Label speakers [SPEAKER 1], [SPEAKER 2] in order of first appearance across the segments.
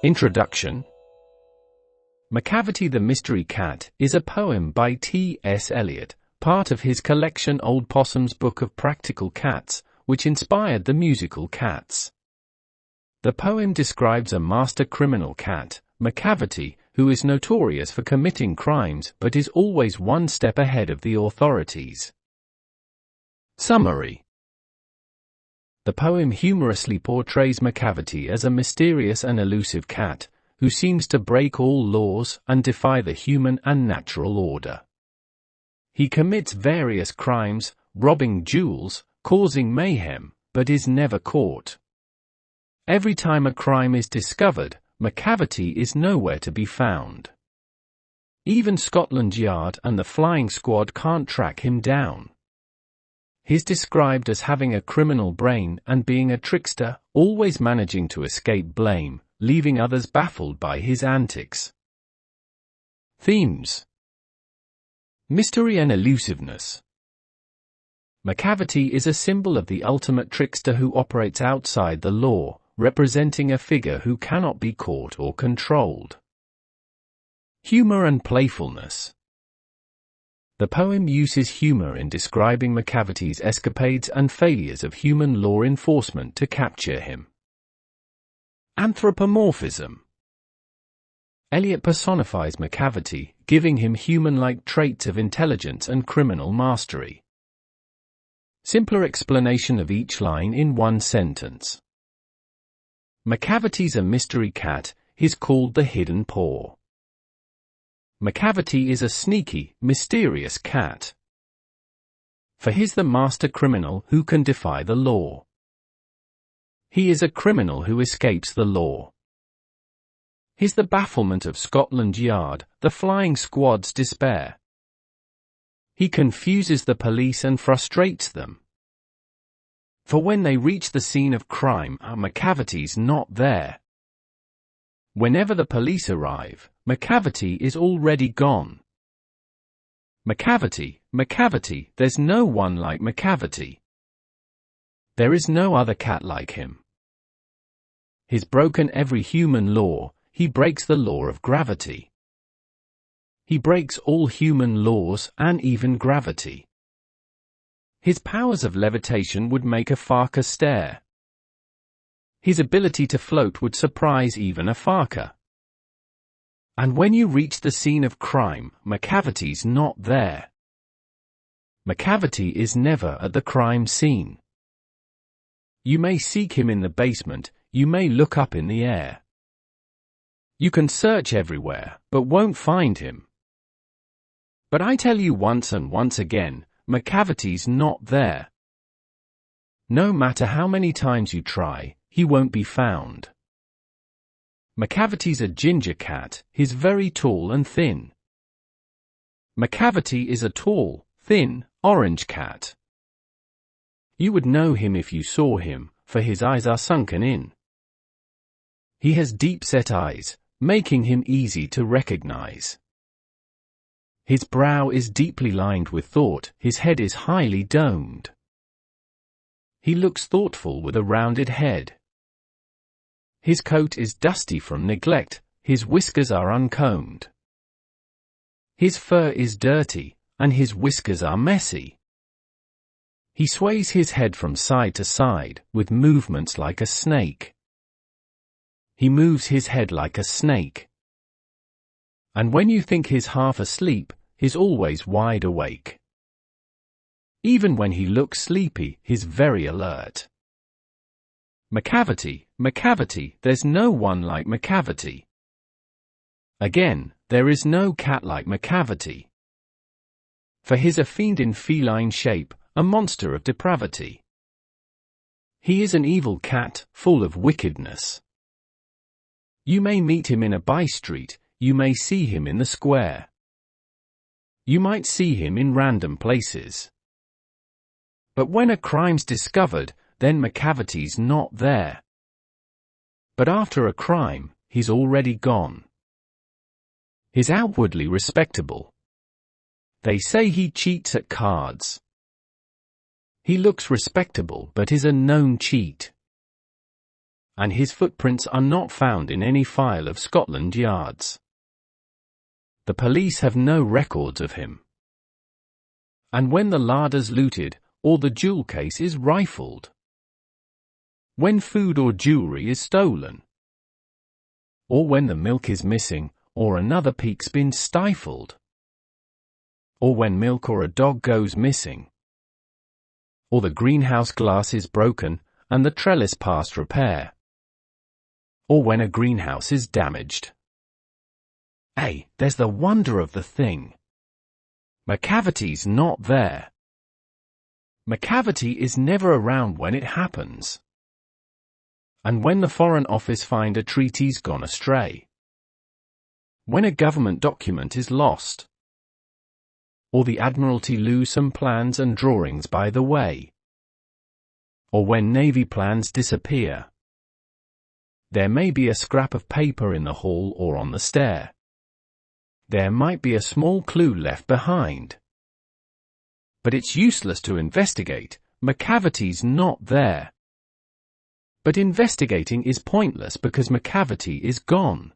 [SPEAKER 1] Introduction. Macavity the Mystery Cat is a poem by T.S. Eliot, part of his collection Old Possum's Book of Practical Cats, which inspired the musical Cats. The poem describes a master criminal cat, Macavity, who is notorious for committing crimes but is always one step ahead of the authorities. Summary. The poem humorously portrays Macavity as a mysterious and elusive cat, who seems to break all laws and defy the human and natural order. He commits various crimes, robbing jewels, causing mayhem, but is never caught. Every time a crime is discovered, Macavity is nowhere to be found. Even Scotland Yard and the flying squad can't track him down. He's described as having a criminal brain and being a trickster, always managing to escape blame, leaving others baffled by his antics. Themes: mystery and elusiveness. Macavity is a symbol of the ultimate trickster who operates outside the law, representing a figure who cannot be caught or controlled. Humor and playfulness. The poem uses humor in describing Macavity's escapades and failures of human law enforcement to capture him. Anthropomorphism. Eliot personifies Macavity, giving him human-like traits of intelligence and criminal mastery. Simpler explanation of each line in one sentence. Macavity's a mystery cat, he's called the hidden paw. Macavity is a sneaky, mysterious cat. For he's the master criminal who can defy the law. He is a criminal who escapes the law. He's the bafflement of Scotland Yard, the flying squad's despair. He confuses the police and frustrates them. For when they reach the scene of crime, Macavity's not there. Whenever the police arrive, Macavity is already gone. Macavity, Macavity, there's no one like Macavity. There is no other cat like him. He's broken every human law, he breaks the law of gravity. He breaks all human laws and even gravity. His powers of levitation would make a Farker stare. His ability to float would surprise even a Farker. And when you reach the scene of crime, Macavity's not there. Macavity is never at the crime scene. You may seek him in the basement, you may look up in the air. You can search everywhere, but won't find him. But I tell you once and once again, Macavity's not there. No matter how many times you try, he won't be found. Macavity's a ginger cat, he's very tall and thin. Macavity is a tall, thin, orange cat. You would know him if you saw him, for his eyes are sunken in. He has deep-set eyes, making him easy to recognize. His brow is deeply lined with thought, his head is highly domed. He looks thoughtful with a rounded head. His coat is dusty from neglect, his whiskers are uncombed. His fur is dirty, and his whiskers are messy. He sways his head from side to side, with movements like a snake. He moves his head like a snake. And when you think he's half asleep, he's always wide awake. Even when he looks sleepy, he's very alert. Macavity, Macavity, there's no one like Macavity. Again, there is no cat like Macavity. For he's a fiend in feline shape, a monster of depravity. He is an evil cat, full of wickedness. You may meet him in a by-street, you may see him in the square. You might see him in random places. But when a crime's discovered, then Macavity's not there. But after a crime, he's already gone. He's outwardly respectable. They say he cheats at cards. He looks respectable but is a known cheat. and his footprints are not found in any file of Scotland Yard's. The police have no records of him. And when the larder's looted, or the jewel case is rifled. When food or jewelry is stolen. Or when the milk is missing, or another peak's been stifled. Or when milk or a dog goes missing. Or the greenhouse glass is broken, and the trellis past repair. Or when a greenhouse is damaged. There's the wonder of the thing. Macavity's not there. Macavity is never around when it happens. And when the Foreign Office find a treaty's gone astray. When a government document is lost. Or the Admiralty lose some plans and drawings by the way. Or when Navy plans disappear. There may be a scrap of paper in the hall or on the stair. There might be a small clue left behind. But it's useless to investigate, Macavity's not there. But investigating is pointless because Macavity is gone.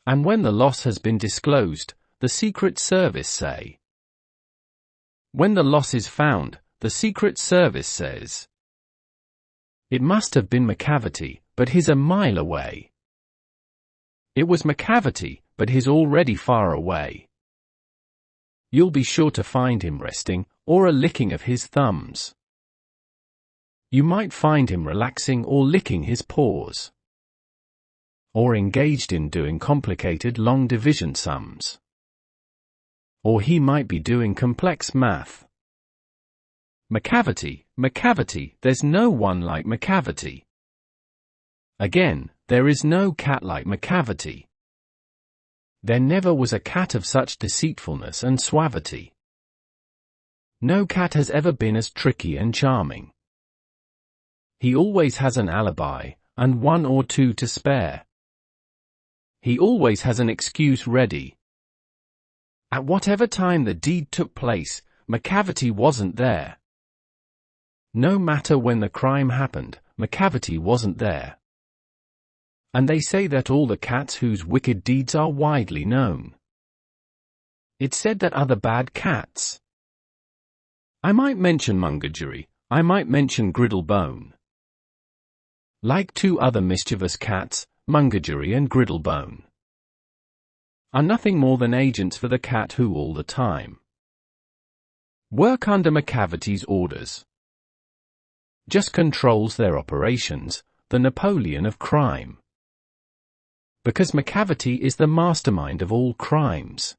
[SPEAKER 1] And when the loss has been disclosed, the Secret Service say. When the loss is found, the Secret Service says. It must have been Macavity, but he's a mile away. It was Macavity, but he's already far away. You'll be sure to find him resting, or a licking of his thumbs. You might find him relaxing or licking his paws. Or engaged in doing complicated long division sums. Or he might be doing complex math. Macavity, Macavity, there's no one like Macavity. Again, there is no cat like Macavity. There never was a cat of such deceitfulness and suavity. No cat has ever been as tricky and charming. He always has an alibi, and one or two to spare. He always has an excuse ready. At whatever time the deed took place, Macavity wasn't there. No matter when the crime happened, Macavity wasn't there. And they say that all the cats whose wicked deeds are widely known. It's said that other bad cats. I might mention Mungajury, I might mention Griddlebone. Like two other mischievous cats, Mungajury and Griddlebone are nothing more than agents for the cat who all the time work under Macavity's orders. Just controls their operations, the Napoleon of crime. Because Macavity is the mastermind of all crimes.